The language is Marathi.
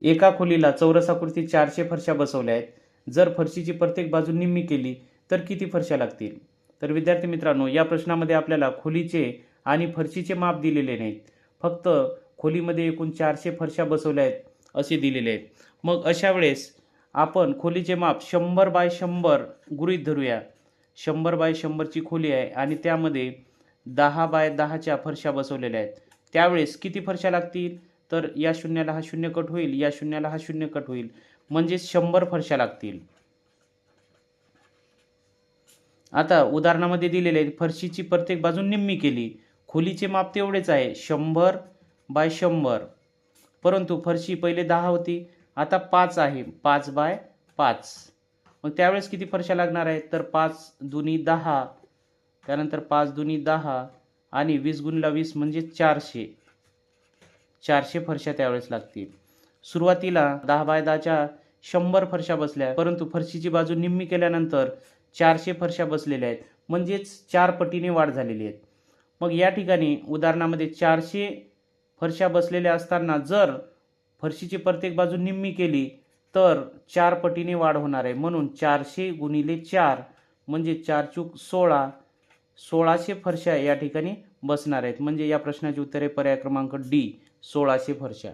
एका खोलीला चौरसाकृती 400 फरशा बसवल्या आहेत. जर फरशीची प्रत्येक बाजू निम्मी केली तर किती फरशा लागतील? तर विद्यार्थी मित्रांनो, या प्रश्नामध्ये आपल्याला खोलीचे आणि फरशीचे माप दिलेले नाहीत. फक्त खोलीमध्ये एकूण 400 फरशा बसवल्या आहेत असे दिलेले आहेत. मग अशा वेळेस आपण खोलीचे माप 100 बाय 100 गृहीत धरूया. 100 बाय 100ची खोली आहे आणि त्यामध्ये 10 बाय 10च्या फरशा बसवलेल्या आहेत. त्यावेळेस किती फरशा लागतील? तर या शून्याला हा शून्य कट होईल, या शून्याला हा शून्य कट होईल, म्हणजे 100 फरशा लागतील. आता उदाहरणामध्ये दिलेले आहे, फरशीची प्रत्येक बाजू निम्मी केली. खोलीचे माप तेवढेच आहे 100 बाय 100, परंतु फरशी पहिले 10 होती, आता 5 आहे, 5 बाय 5. मग त्यावेळेस किती फरशा लागणार आहेत? तर 5 दुनी 10, त्यानंतर 5 दुनी 10 आणि 20 गुणिले 20 म्हणजे 400. 400 फरशा त्यावेळेस लागतील. सुरुवातीला 10 बाय 10च्या 100 फरशा बसल्या, परंतु फरशीची बाजू निम्मी केल्यानंतर 400 फरशा बसलेल्या आहेत, म्हणजेच 4 पटीने वाढ झालेली आहे. मग या ठिकाणी उदाहरणामध्ये 400 फरशा बसलेल्या असताना जर फरशीची प्रत्येक बाजू निम्मी केली तर 4 पटीने वाढ होणार आहे. म्हणून 400 गुणिले 4 म्हणजे 4 चूक 16, 1600 फरशा या ठिकाणी बसणार आहेत. म्हणजे या प्रश्नाचे उत्तर आहे पर्याय क्रमांक डी, 1600 फरशा.